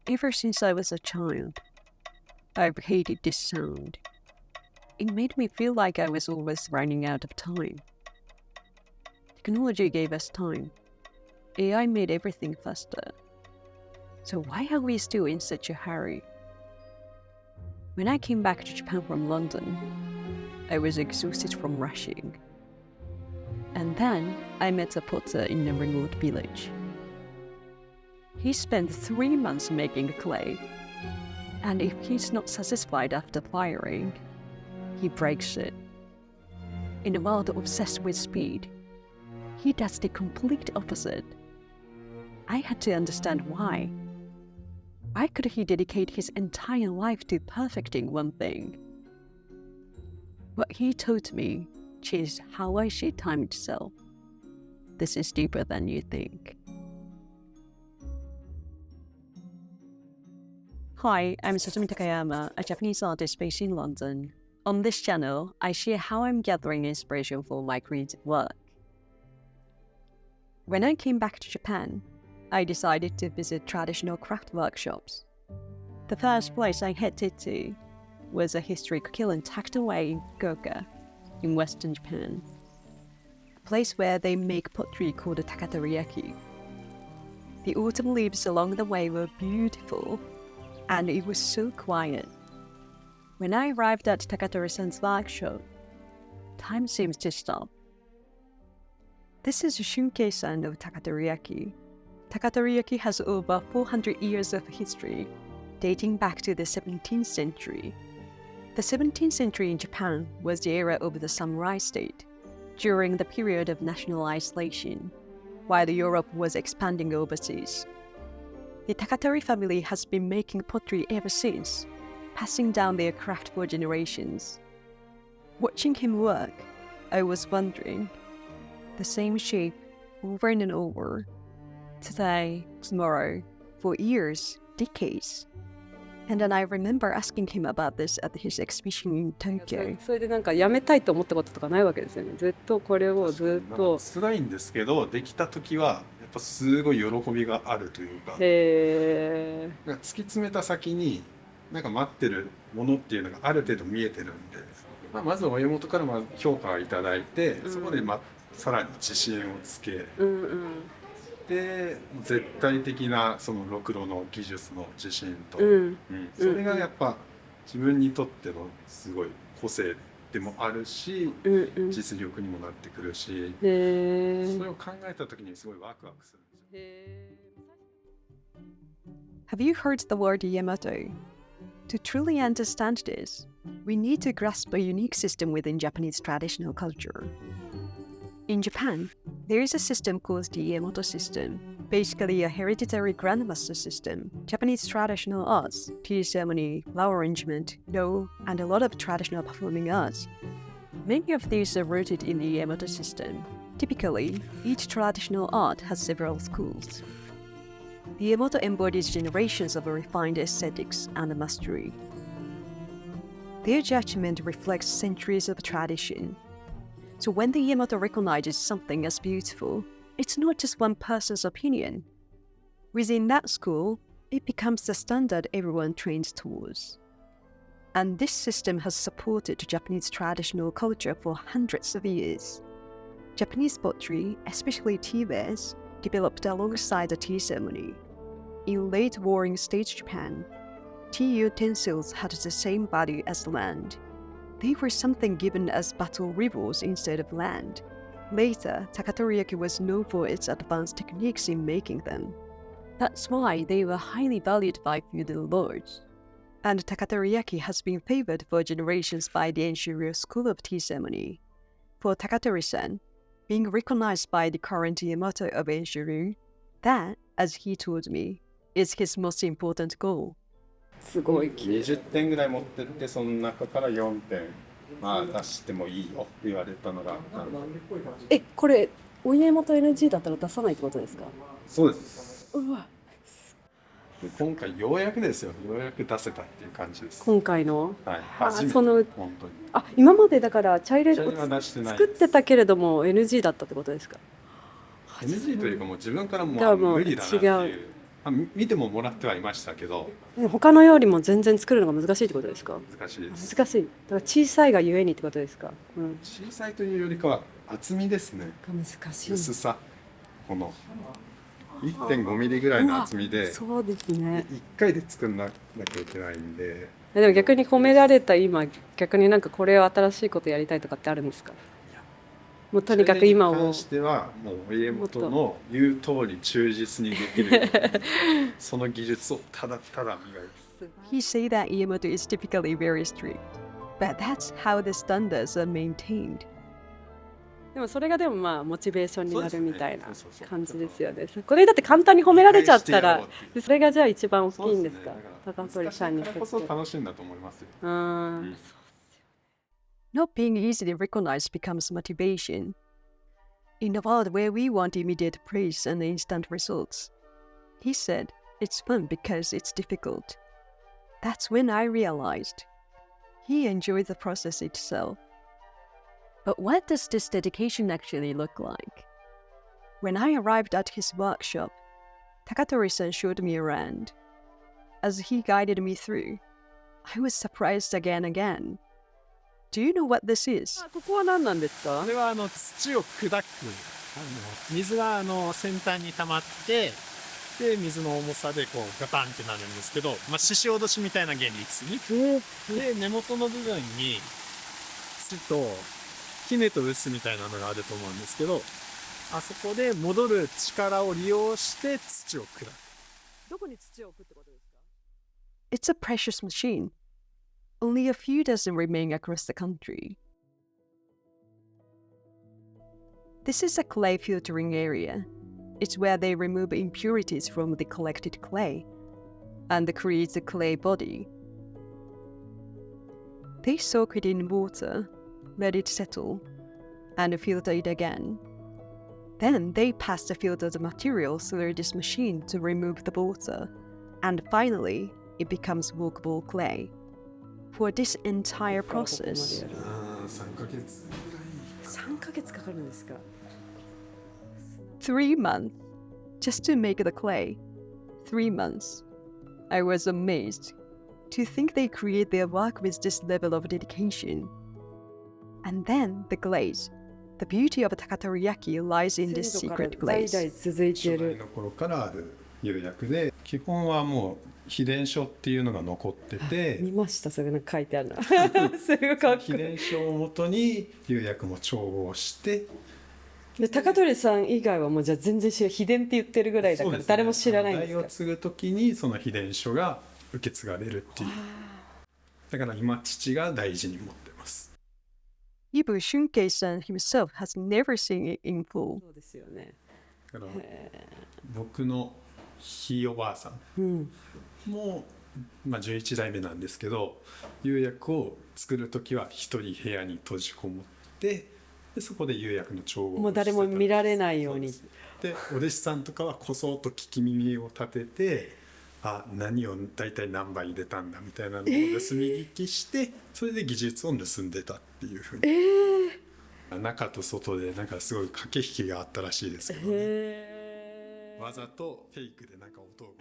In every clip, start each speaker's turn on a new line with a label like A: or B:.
A: Ever since I was a child, I've hated this sound. It made me feel like I was always running out of time. Technology gave us time. AI made everything faster. So why are we still in such a hurry? When I came back to Japan from London, I was exhausted from rushing. And then I met a potter in a remote village. He spent 3 months making clay, and if he's not satisfied after firing, he breaks it. In a world obsessed with speed, he does the complete opposite. I had to understand why. Why could he dedicate his entire life to perfecting one thing? What he taught me changed how I see time itself. This is deeper than you think. Hi, I'm Satomi Takayama, a Japanese artist based in London. On this channel, I share how I'm gathering inspiration for my creative work. When I came back to Japan, I decided to visit traditional craft workshops. The first place I headed to was a historic kiln tucked away in Fukuoka, in western Japan, a place where they make pottery called Takatoriyaki. The autumn leaves along the way were beautiful, and it was so quiet. When I arrived at Takatori-san's workshop, time seems to stop. This is Shunkei-san of Takatoriyaki. Takatoriyaki has over 400 years of history, dating back to the 17th century. The 17th century in Japan was the era of the samurai state, during the period of national isolation, while Europe was expanding overseas. The Takatori family has been making pottery ever since, passing down their craft for generations. Watching him work, I was wondering, the same shape over and over, today, tomorrow, for years, decades. And then I remember asking him about this at his exhibition in Tokyo.
B: それでなんかやめたいと思ったこととかないわけですよね。ずっとこれをずっと。
C: 辛いんですけど、できた時はやっぱすごい喜びがあるというか、なんか突き詰めた先になんか待ってるものっていうのがある程度見えてるんで、まず親元から評価をいただいて、そこでさらに自信をつけ、で絶対的なそのろくろの技術の自信と、それがやっぱ自分にとってのすごい個性でもあるし、実力にもなってくるし、それを考えた時にすごいワクワクするんですよ。
A: Have you heard the word Iemoto? To truly understand this, we need to grasp a unique system within Japanese traditional culture. In Japan, there is a system called the Iemoto system, basically a hereditary grandmaster system. Japanese traditional arts, tea ceremony, flower arrangement, no, and a lot of traditional performing arts. Many of these are rooted in the Iemoto system. Typically, each traditional art has several schools. The Iemoto embodies generations of refined aesthetics and mastery. Their judgment reflects centuries of tradition. So when the Iemoto recognizes something as beautiful, it's not just one person's opinion. Within that school, it becomes the standard everyone trains towards. And this system has supported Japanese traditional culture for hundreds of years. Japanese pottery, especially teawares, developed alongside the tea ceremony. In late warring stage Japan, tea utensils had the same value as land. They were something given as battle rivals instead of land. Later, Takatoriyaki was known for its advanced techniques in making them. That's why they were highly valued by feudal lords. And Takatoriyaki has been favored for generations by the Enshiru school of tea ceremony. For Takatori-san, being recognized by the current Iemoto of Enshiru, that, as he told me, is his most important goal.
B: すごい。
C: 20点ぐらい持ってって、その中から4点、出してもいいよって言われたのがあったので。
B: これ、お家元 NG だったら出さないってことですか？
C: そうです。
B: うわ。
C: 今回ようやくですよ。ようやく出せたっていう感じです。
B: 今回の？
C: はい。初めて。本当に。
B: 今までだから茶入れを
C: は出してない。
B: 作ってたけれども NG だったってことですか？
C: NG というかもう自分からもう無理だなっていう。見てももらってはいましたけど、
B: 他のよりも全然作るのが難しいってことですか？
C: 難しいです。
B: 難しい。だから小さいがゆえにってことですか？
C: 小さいというよりかは厚みですね。
B: 難しい。
C: 薄さ。この1.5 ミリぐらいの厚みで、
B: そうですね。
C: 1回で作んなきゃいけないんで。
B: でも逆に褒められた今、逆になんかこれを新しいことやりたいとかってあるんですか？もうとにかく今を。
C: それに関してはもう家元の言う通り忠実にできるようにその技術をただただ磨いて。
A: He say that Iemoto is typically very strict, but that's how the standards are maintained.
B: でもそれがでもまあモチベーションになるみたいな感じですよね。これだって簡単に褒められちゃったら、それがじゃあ一番大きいんですか？高取さんにとって。
C: こそ楽しいんだと思いますよ。
A: Not being easily recognized becomes motivation. In a world where we want immediate praise and instant results, he said, it's fun because it's difficult. That's when I realized he enjoyed the process itself. But what does this dedication actually look like? When I arrived at his workshop, Takatori-san showed me around. As he guided me through, I was surprised again. Do you know what this is?
B: ここは何なんですか？
D: これは土を砕く水が先端に溜まってで水の重さでこうガタンってなるんですけど、ししおどしみたいな原理ですね。で根元の部分に土と杵と臼みたいなのがあると思うんですけど、あそこで戻る力を利用して土を砕く。
B: どこに土を置くってことですか？
A: It's a precious machine. Only a few dozen remain across the country. This is a clay filtering area. It's where they remove impurities from the collected clay and create the clay body. They soak it in water, let it settle, and filter it again. Then they pass the filtered material through this machine to remove the water, and finally, it becomes workable clay. For this entire process,
C: 3ヶ月。
B: 3ヶ月かかるんですか？
A: 3 months just to make the clay. 3 months. I was amazed to think they create their work with this level of dedication. And then the glaze. The beauty of Takatoriyaki lies in this secret glaze.
B: 代々続いてい
C: 初代
B: る。
C: の頃からある釉薬で、基本はもう秘伝書っていうのが残ってて、
B: 見ました、それなんか書いてあるの。すごいかっこいい。
C: 秘伝書をもとに釉薬も調合して、
B: で高取さん以外はもうじゃあ全然知らない、秘伝って言ってるぐらいだから誰も知らないんですか？
C: 代を継ぐときにその秘伝書が受け継がれるっていう。だから今父が大事に持ってます。
A: Ibu Shunkei-san himself has never seen it in full.
B: そうですよね。
C: だから僕のひいおばあさんも、11代目なんですけど、釉薬を作るときは一人部屋に閉じこもってでそこで釉薬の調合をしてた。
B: もう誰も見られないように。
C: でお弟子さんとかはこそっと聞き耳を立てて、何を大体何倍入れたんだみたいなのを盗み聞きして、それで技術を盗んでたっていうふうに、中と外でなんかすごい駆け引きがあったらしいですけどね。わざとフェイクでなんか音を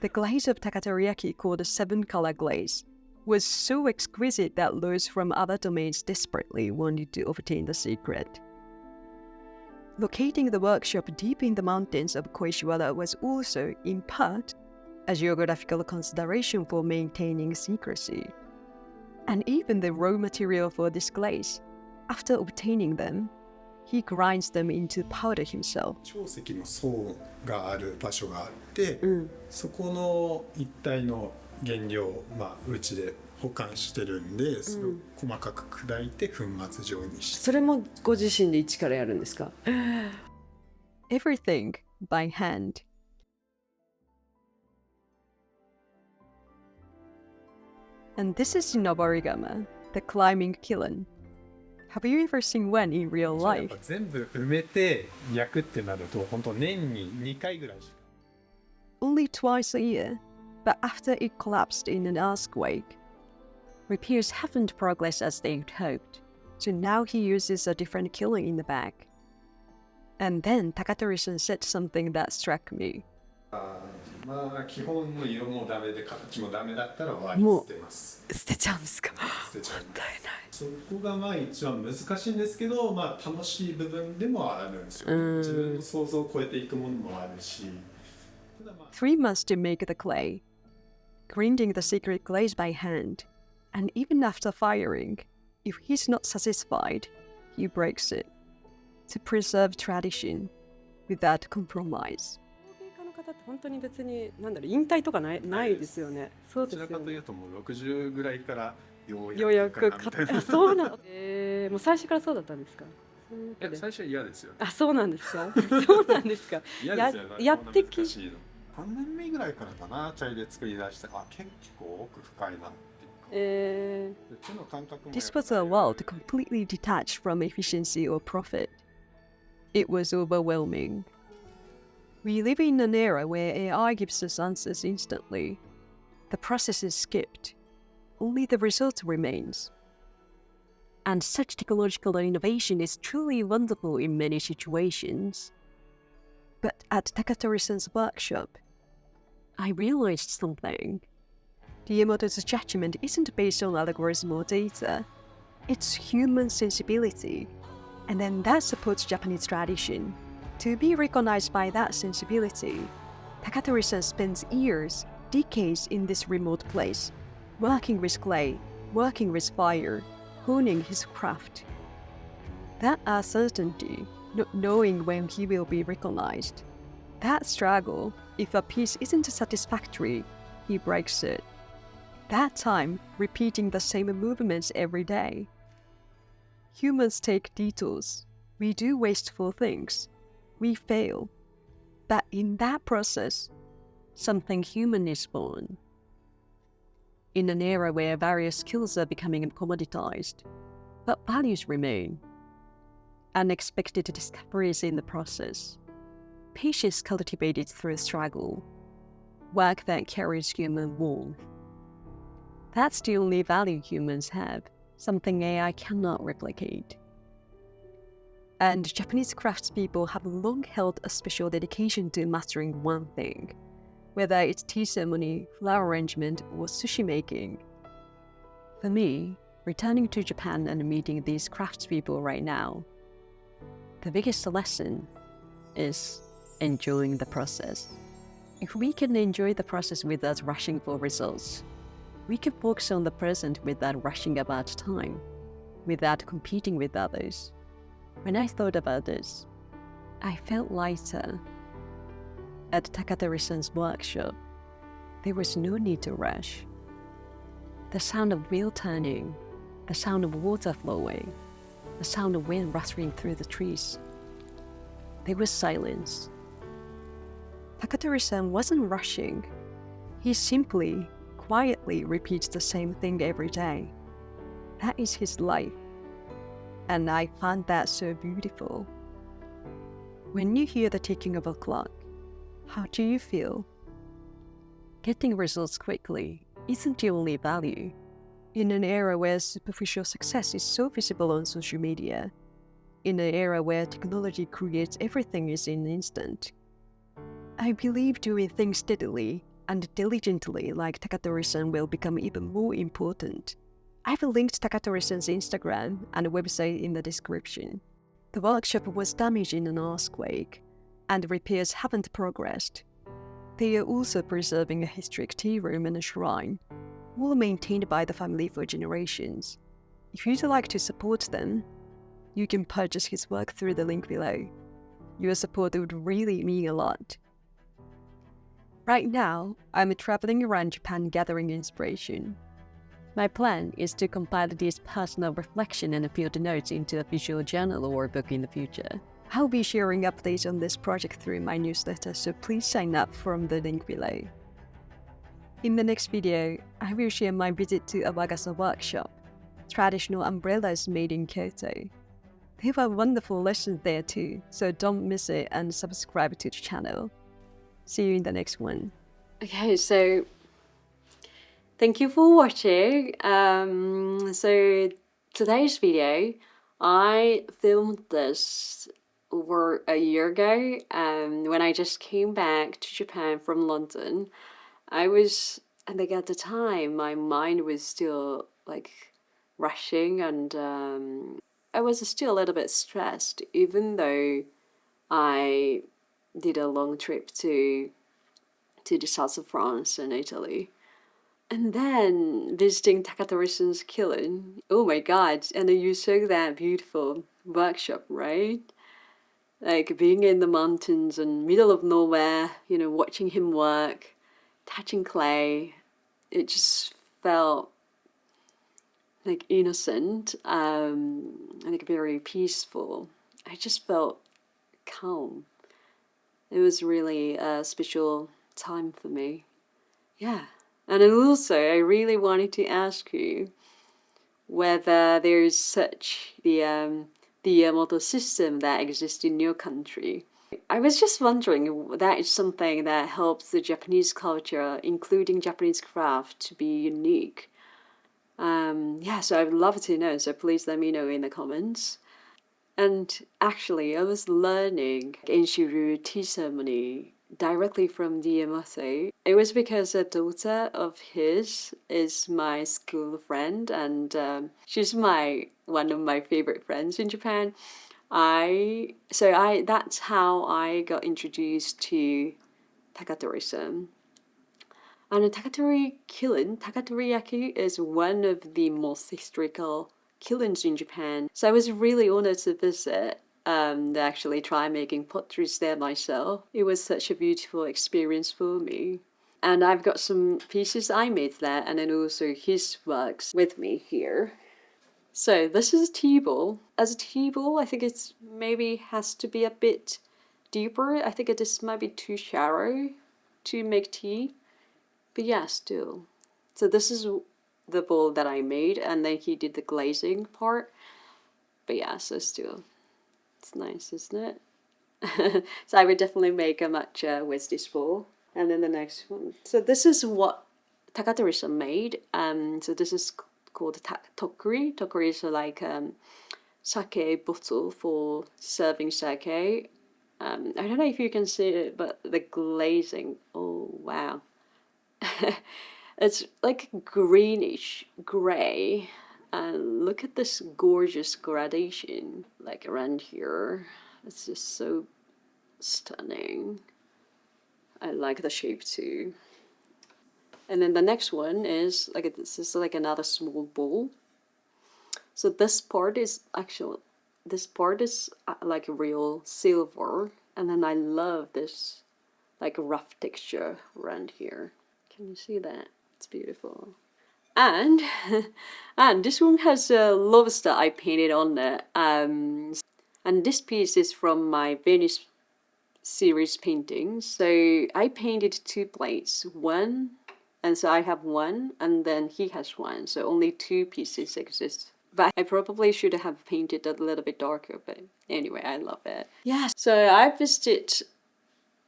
A: The glaze of Takatoriyaki, called Seven Color Glaze, was so exquisite that those from other domains desperately wanted to obtain the secret. Locating the workshop deep in the mountains of Koishiwara was also, in part, a geographical consideration for maintaining secrecy. And even the raw material for this glaze, after obtaining them, he grinds them into powder himself.
C: 長石の層がある場所があって、そこの一帯の原料をうちで保管してるんで、それを細かく砕いて粉末状にして、
B: それもご自身で一からやるんですか？
A: Everything by hand. And this is in Noborigama, the climbing kiln. Have you ever seen one in real
C: やっ
A: life?
C: ぱ全部埋めて焼くってなると本当年に2回ぐらいしか。
A: Only twice a year, but after it collapsed in an earthquake, repairs haven't progressed as they'd hoped, so now he uses a different kiln in the back. And then Takatori-san said something that struck me.
C: まあ基本の色もダメで形もダメだったらワイン捨てます。
B: 捨てちゃうんですか。
C: 捨てちゃう。
B: もったいない。
C: そこがまあ一番難しいんですけど、まあ楽しい部分でもあるんですよ。自分の想像を超えていくものもあるし。
A: 3 months to make the clay, grinding the secret glaze by hand, and even after firing, if he's not satisfied, he breaks it to preserve tradition without compromise.
B: 陶芸家の方って本当に別に引退とかないですよね。そうですよね。
C: どちらかというともう60ぐらいからよう
B: やく
C: かなみたいな。
B: そうなの。もう最初からそうだったんですか。
C: いや最初は嫌ですよ。
B: あ、そうなんですか。そうなんですか。
C: 嫌ですよ。
B: やってき。
C: 3年目ぐらいからかな、チャイで作り出して、結構奥深いなっていうか。手の感覚も。
A: This was a world completely detached from efficiency or profit. It was overwhelming. We live in an era where AI gives us answers instantly. The process is skipped. Only the result remains. And such technological innovation is truly wonderful in many situations. But at Takatori-san's workshop, I realized something. Iemoto's judgment isn't based on algorithm or data. It's human sensibility. And then that supports Japanese tradition. To be recognized by that sensibility, Takatori-san spends years, decades in this remote place, working with clay, working with fire, honing his craft. That uncertainty, not knowing when he will be recognized. That struggle, if a piece isn't satisfactory, he breaks it. That time, repeating the same movements every day. Humans take detours. We do wasteful things. We fail. But in that process, something human is born. In an era where various skills are becoming commoditized, but values remain. Unexpected discoveries in the process. Patience cultivated through struggle. Work that carries human warmth. That's the only value humans have, something AI cannot replicate. And Japanese craftspeople have long held a special dedication to mastering one thing, whether it's tea ceremony, flower arrangement, or sushi making. For me, returning to Japan and meeting these craftspeople right now, the biggest lesson is enjoying the process. If we can enjoy the process without rushing for results, we can focus on the present without rushing about time, without competing with others. When I thought about this, I felt lighter. At Takatori-san's workshop, there was no need to rush. The sound of wheel turning, the sound of water flowing, the sound of wind rustling through the trees. There was silence. Takatori-san wasn't rushing. He simply, quietly repeats the same thing every day. That is his life. And I found that so beautiful. When you hear the ticking of a clock, how do you feel? Getting results quickly isn't the only value. In an era where superficial success is so visible on social media, in an era where technology creates everything is in an instant, I believe doing things steadily and diligently like Takatori-san will become even more important. I've linked Takatori-san's Instagram and website in the description. The workshop was damaged in an earthquake, and repairs haven't progressed. They are also preserving a historic tea room and a shrine, all maintained by the family for generations. If you'd like to support them, you can purchase his work through the link below. Your support would really mean a lot. Right now, I'm traveling around Japan gathering inspiration. My plan is to compile these personal reflection and field notes into a visual journal or book in the future. I'll be sharing updates on this project through my newsletter, so please sign up from the link below. In the next video, I will share my visit to a Wagasa workshop, traditional umbrellas made in Kyoto. There were wonderful lessons there too, so don't miss it and subscribe to the channel. See you in the next one. Okay, so thank you for watching. So today's video, I filmed this
B: over a year ago, when I just came back to Japan from London. I think at the time, my mind was still like rushing, and I was still a little bit stressed, even though I did a long trip to the south of France and Italy. And then visiting Takatori-san's kiln. Oh my god, and then you saw that beautiful workshop, right? Like being in the mountains and middle of nowhere, watching him work, touching clay. It just felt like innocent, like very peaceful. I just felt calm. It was really a special time for me. Yeah. And then also, I really wanted to ask you whether there's such the Iemoto system that exists in your country. I was just wondering, that is something that helps the Japanese culture, including Japanese craft, to be unique. Yeah, so I'd love to know, so please let me know in the comments. And actually, I was learning Enshiru tea ceremony directly from the Iemoto. It was because a daughter of his is my school friend, and she's one of my favorite friends in Japan. That's how I got introduced to Takatori-san. And the Takatori kiln, Takatoriyaki, is one of the most historical kilns in Japan. So I was really honored to visit and actually try making potteries there myself. It was such a beautiful experience for me. And I've got some pieces I made there, and then also his works with me here. So this is a tea bowl. As a tea bowl, I think it's maybe has to be a bit deeper. I think it just might be too shallow to make tea. But yeah, still. So this is the bowl that I made, and then he did the glazing part. But yeah, so still, it's nice, isn't it? So I would definitely make a matcha with this bowl. And then the next one. So this is what Takatori-san made. So this is called tokuri. Tokuri is like sake bottle for serving sake. I don't know if you can see it, but the glazing. Oh wow. It's like greenish gray, and look at this gorgeous gradation like around here. It's just so stunning. I like the shape too. And then the next one is like this is like another small bowl. So this part is like real silver, and then I love this like rough texture around here. Can you see that? It's beautiful. And and this one has a lobster I painted on it. And this piece is from my Venice series paintings. So I painted two plates. One, and so I have one, and then he has one. So only two pieces exist. But I probably should have painted a little bit darker, but anyway, I love it. Yeah, so I visited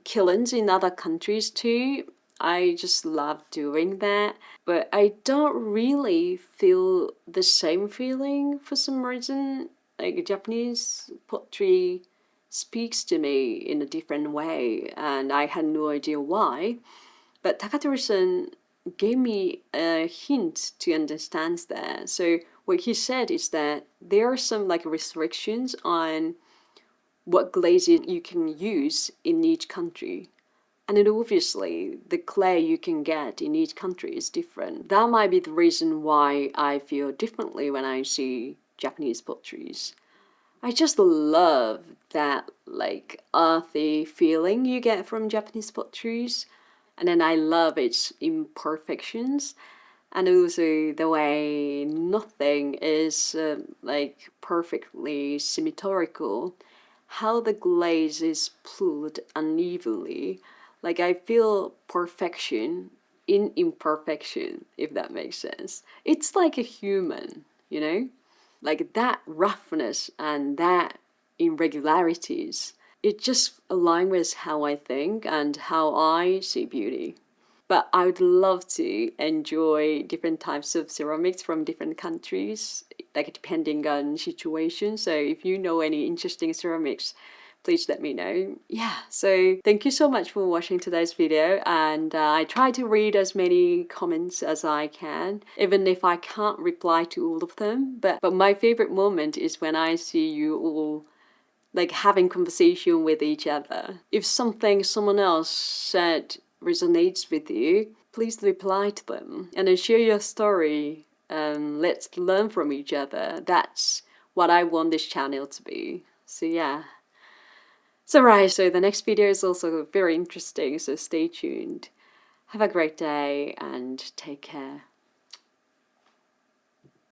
B: kilns in other countries too. I just love doing that, but I don't really feel the same feeling for some reason. Like Japanese pottery speaks to me in a different way, and I had no idea why. But Takatori-san gave me a hint to understand that. So what he said is that there are some like restrictions on what glaze you can use in each country. And then obviously, the clay you can get in each country is different. That might be the reason why I feel differently when I see Japanese potteries. I just love that like earthy feeling you get from Japanese potteries. And then I love its imperfections. And also the way nothing is like perfectly symmetrical. How the glaze is pulled unevenly. Like I feel perfection in imperfection, if that makes sense. It's like a human, Like that roughness and that irregularities. It just aligns with how I think and how I see beauty. But I would love to enjoy different types of ceramics from different countries, like depending on situation. So if you know any interesting ceramics, please let me know. Yeah, so thank you so much for watching today's video, and I try to read as many comments as I can, even if I can't reply to all of them. But my favorite moment is when I see you all like having conversation with each other. If something someone else said resonates with you, please reply to them and then share your story. Let's learn from each other. That's what I want this channel to be. So yeah. So right, so the next video is also very interesting, so stay tuned. Have a great day and take care.